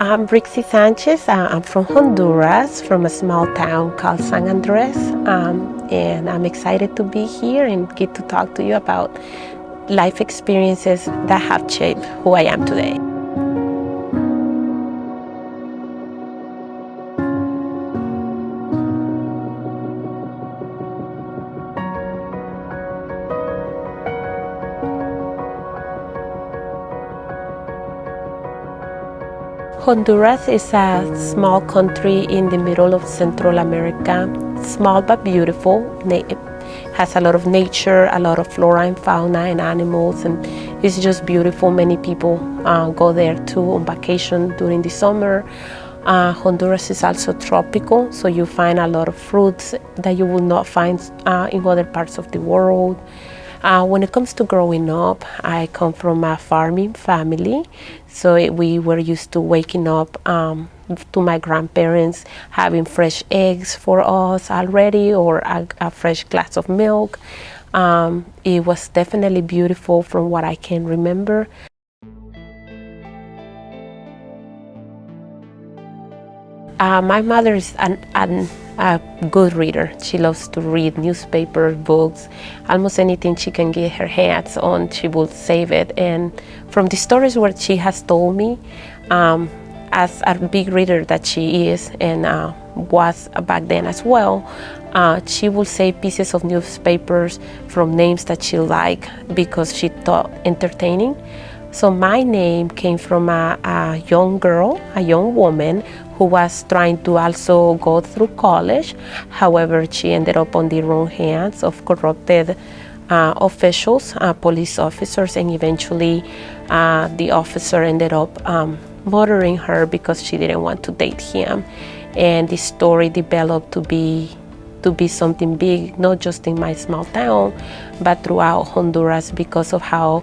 I'm Ricsy Sanchez. I'm from Honduras, from a small town called San Andres, and I'm excited to be here and get to talk to you about life experiences that have shaped who I am today. Honduras is a small country in the middle of Central America. Small but beautiful. It has a lot of nature, a lot of flora and fauna and animals, and it's just beautiful. Many people go there too on vacation during the summer. Honduras is also tropical, so you find a lot of fruits that you will not find in other parts of the world. When it comes to growing up, I come from a farming family, so we were used to waking up to my grandparents having fresh eggs for us already, or a fresh glass of milk. It was definitely beautiful from what I can remember. My mother is a good reader. She loves to read newspapers, books, almost anything she can get her hands on, she will save it. And from the stories what she has told me, as a big reader that she is and was back then as well, she will save pieces of newspapers from names that she liked because she thought entertaining. So my name came from a young girl, a young woman who was trying to also go through college. However, she ended up on the wrong hands of corrupted officials, police officers, and eventually the officer ended up murdering her because she didn't want to date him. And the story developed to be something big, not just in my small town, but throughout Honduras because of how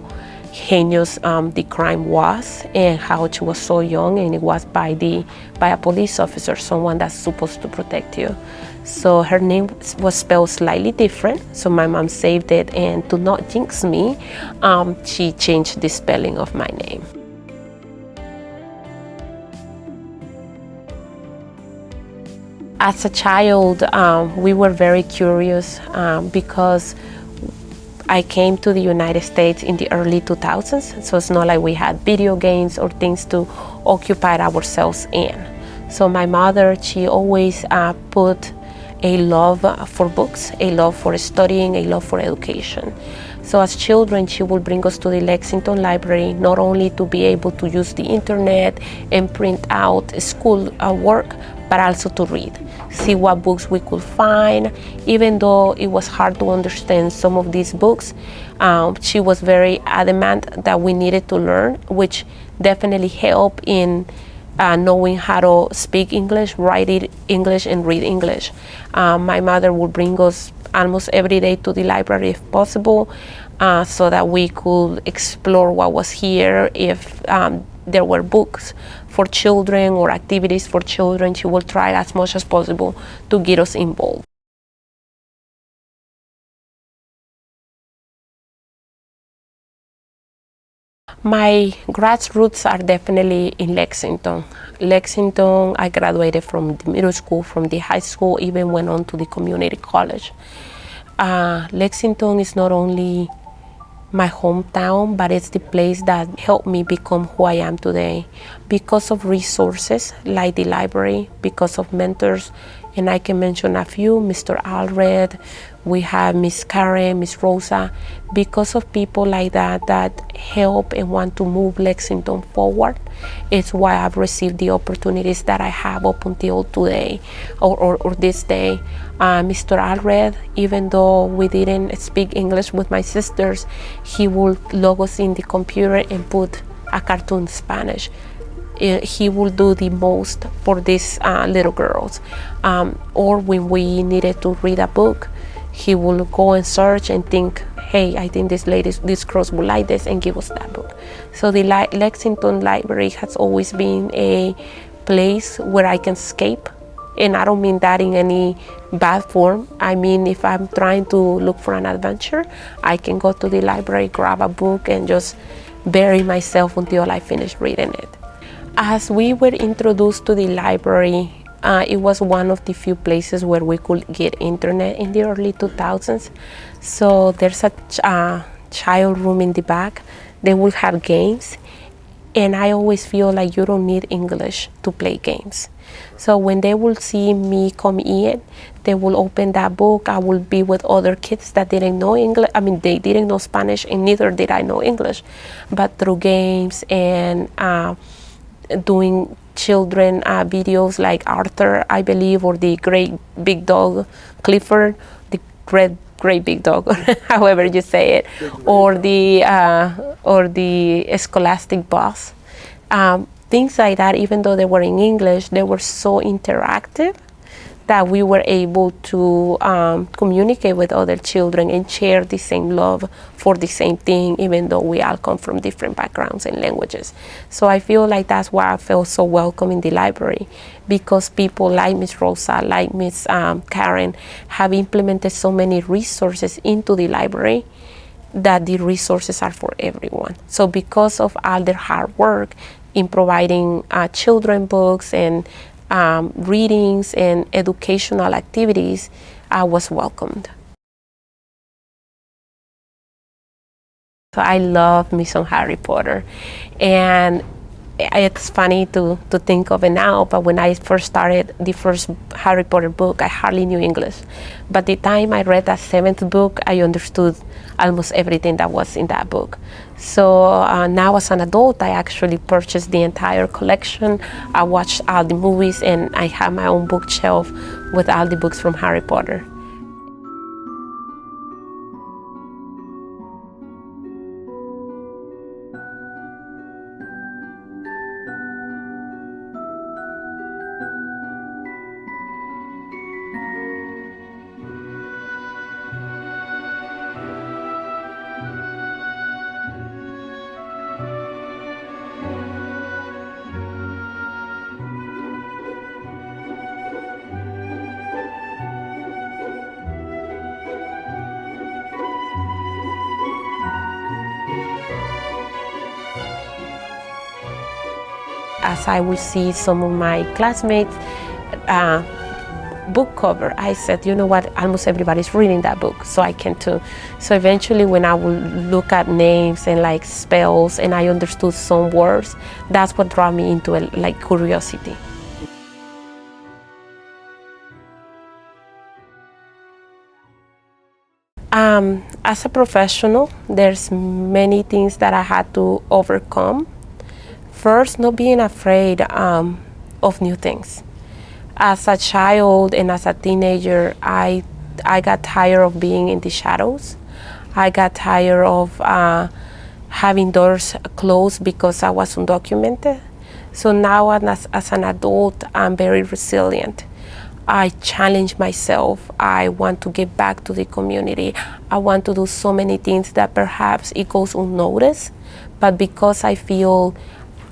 heinous the crime was and how she was so young, and it was by a police officer, someone that's supposed to protect you. So her name was spelled slightly different, so my mom saved it, and to not jinx me, she changed the spelling of my name. As a child, we were very curious because I came to the United States in the early 2000s, so it's not like we had video games or things to occupy ourselves in. So my mother, she always put a love for books, a love for studying, a love for education. So as children, she would bring us to the Lexington library, not only to be able to use the internet and print out school work, but also to read, see what books we could find. Even though it was hard to understand some of these books, she was very adamant that we needed to learn, which definitely helped in knowing how to speak English, write English, and read English. My mother would bring us almost every day to the library if possible, so that we could explore what was here. If there were books for children or activities for children, she will try as much as possible to get us involved. My grassroots are definitely in Lexington. Lexington, I graduated from the middle school, from the high school, even went on to the community college. Lexington is not only my hometown, but it's the place that helped me become who I am today. Because of resources like the library, because of mentors, and I can mention a few, Mr. Alred, we have Miss Karen, Miss Rosa, because of people like that help and want to move Lexington forward. It's why I've received the opportunities that I have up until today or this day. Mr. Alred, even though we didn't speak English with my sisters, he would log us in the computer and put a cartoon in Spanish. He will do the most for these little girls. Or when we needed to read a book, he will go and search and think, hey, I think this girls will like this, and give us that book. So the Lexington Library has always been a place where I can escape. And I don't mean that in any bad form. I mean, if I'm trying to look for an adventure, I can go to the library, grab a book, and just bury myself until I finish reading it. As we were introduced to the library, it was one of the few places where we could get internet in the early 2000s. So there's a child room in the back. They will have games. And I always feel like you don't need English to play games. So when they will see me come in, they will open that book. I will be with other kids that didn't know English. I mean, they didn't know Spanish, and neither did I know English. But through games and doing children videos like Arthur, I believe, or the great big dog, Clifford, the great big dog, however you say it, or the Scholastic Bus, things like that. Even though they were in English, they were so interactive that we were able to communicate with other children and share the same love for the same thing, even though we all come from different backgrounds and languages. So I feel like that's why I felt so welcome in the library, because people like Miss Rosa, like Miss Karen, have implemented so many resources into the library that the resources are for everyone. So because of all their hard work in providing children books and readings and educational activities, I was welcomed. So I love me some Harry Potter, and it's funny to think of it now, but when I first started the first Harry Potter book, I hardly knew English. But the time I read that 7th book, I understood almost everything that was in that book. So now as an adult, I actually purchased the entire collection. I watched all the movies, and I have my own bookshelf with all the books from Harry Potter. As I will see some of my classmates' book cover, I said, you know what, almost everybody's reading that book, so I can too. So eventually when I would look at names and like spells and I understood some words, that's what brought me into like curiosity. As a professional, there's many things that I had to overcome. First, not being afraid of new things. As a child and as a teenager, I got tired of being in the shadows. I got tired of having doors closed because I was undocumented. So now as an adult, I'm very resilient. I challenge myself. I want to give back to the community. I want to do so many things that perhaps it goes unnoticed, but because I feel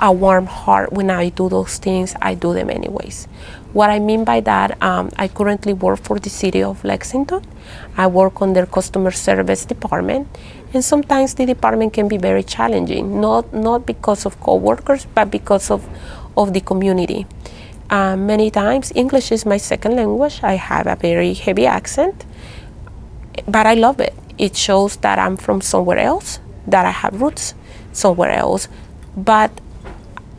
a warm heart when I do those things, I do them anyways. What I mean by that, I currently work for the city of Lexington. I work on their customer service department, and sometimes the department can be very challenging, not because of coworkers, but because of the community. Many times, English is my second language. I have a very heavy accent, but I love it. It shows that I'm from somewhere else, that I have roots somewhere else. But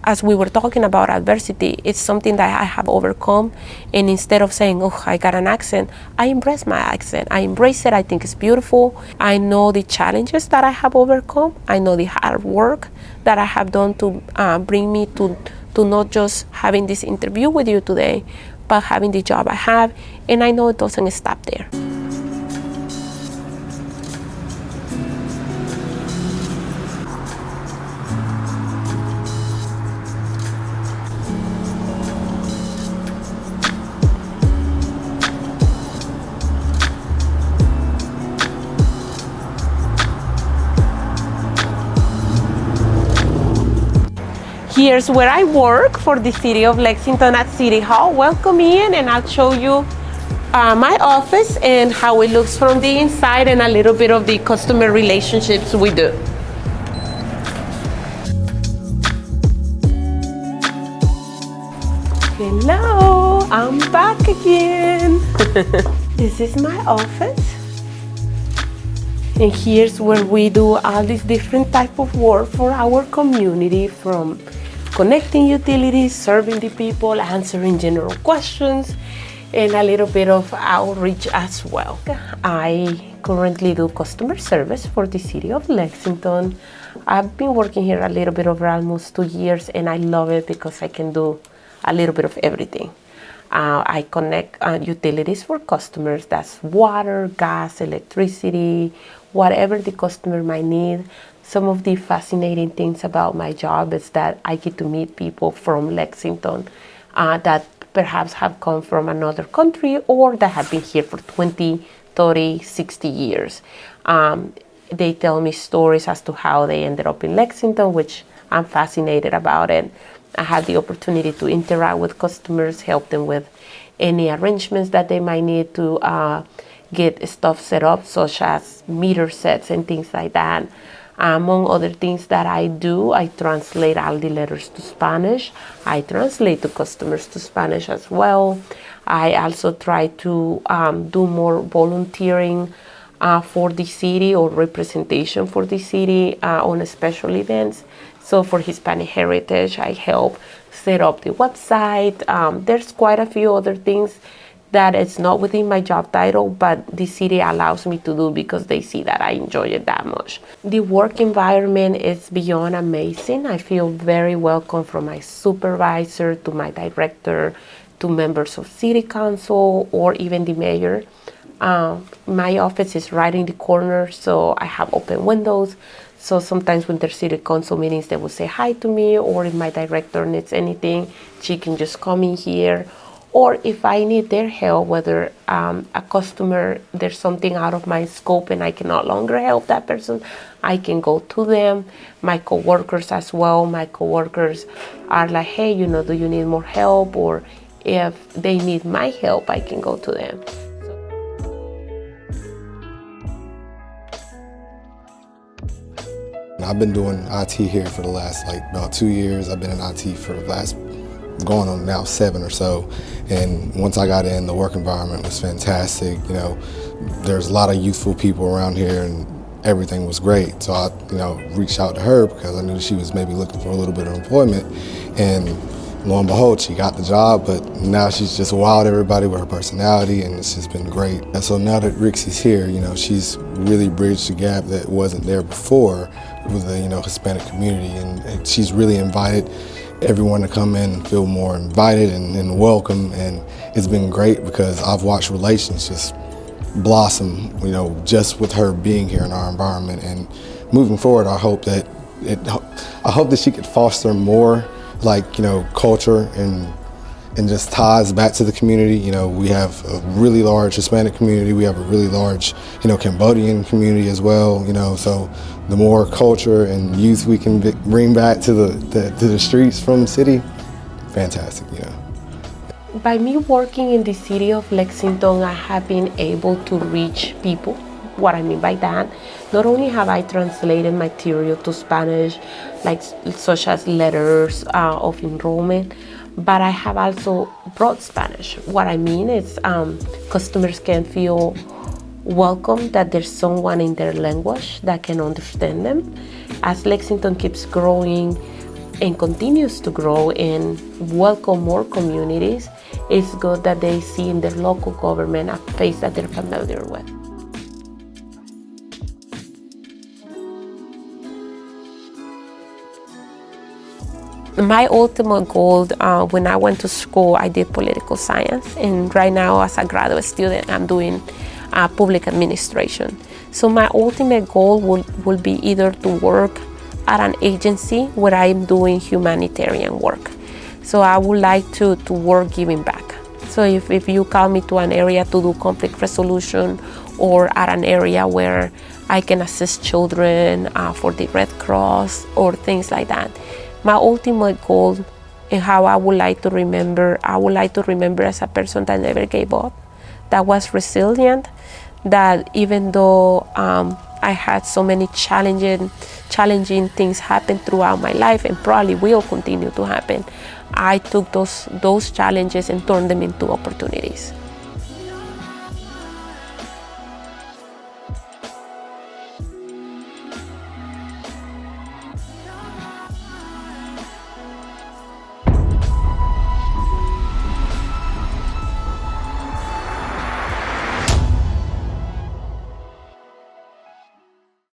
as we were talking about adversity, it's something that I have overcome. And instead of saying, oh, I got an accent, I embrace my accent. I embrace it. I think it's beautiful. I know the challenges that I have overcome. I know the hard work that I have done to bring me to not just having this interview with you today, but having the job I have. And I know it doesn't stop there. Here's where I work for the city of Lexington at City Hall. Welcome in, and I'll show you my office and how it looks from the inside and a little bit of the customer relationships we do. Hello, I'm back again. This is my office. And here's where we do all these different type of work for our community, from connecting utilities, serving the people, answering general questions, and a little bit of outreach as well. I currently do customer service for the city of Lexington. I've been working here a little bit over almost 2 years, and I love it because I can do a little bit of everything. I connect utilities for customers. That's water, gas, electricity, whatever the customer might need. Some of the fascinating things about my job is that I get to meet people from Lexington that perhaps have come from another country or that have been here for 20, 30, 60 years. They tell me stories as to how they ended up in Lexington, which I'm fascinated about it. I had the opportunity to interact with customers, help them with any arrangements that they might need to get stuff set up, such as meter sets and things like that. Among other things that I do, I translate all the letters to Spanish. I translate to customers to Spanish as well. I also try to do more volunteering for the city or representation for the city on special events. So for Hispanic Heritage, I help set up the website. There's quite a few other things that it's not within my job title, but the city allows me to do because they see that I enjoy it that much. The work environment is beyond amazing. I feel very welcome from my supervisor to my director to members of city council or even the mayor. My office is right in the corner, so I have open windows. So sometimes when there's city council meetings, they will say hi to me, or if my director needs anything, she can just come in here. Or if I need their help, whether a customer, there's something out of my scope and I can no longer help that person, I can go to them. My coworkers as well. My coworkers are like, hey, do you need more help? Or if they need my help, I can go to them. I've been doing IT here for the last about 2 years. I've been in IT for the last going on now 7 or so. And once I got in, the work environment was fantastic. There's a lot of youthful people around here and everything was great. So I, reached out to her because I knew she was maybe looking for a little bit of employment. And lo and behold, she got the job, but now she's just wowed everybody with her personality, and it's just been great. And so now that Ricky's here, she's really bridged the gap that wasn't there before with the Hispanic community, and she's really invited everyone to come in and feel more invited and welcome, and it's been great because I've watched relations just blossom, just with her being here in our environment. And moving forward, I hope that she could foster more culture and just ties back to the community. We have a really large Hispanic community. We have a really large, Cambodian community as well. So the more culture and youth we can bring back to the streets from the city, fantastic. By me working in the city of Lexington, I have been able to reach people. What I mean by that, not only have I translated material to Spanish, such as letters of enrollment, but I have also brought Spanish. What I mean is customers can feel welcome, that there's someone in their language that can understand them. As Lexington keeps growing and continues to grow and welcome more communities, it's good that they see in their local government a face that they're familiar with. My ultimate goal, when I went to school, I did political science, and right now as a graduate student, I'm doing public administration. So my ultimate goal will be either to work at an agency where I'm doing humanitarian work. So I would like to work giving back. So if you call me to an area to do conflict resolution, or at an area where I can assist children for the Red Cross or things like that, my ultimate goal and how I would like to remember as a person that never gave up, that was resilient, that even though I had so many challenging things happen throughout my life and probably will continue to happen, I took those challenges and turned them into opportunities.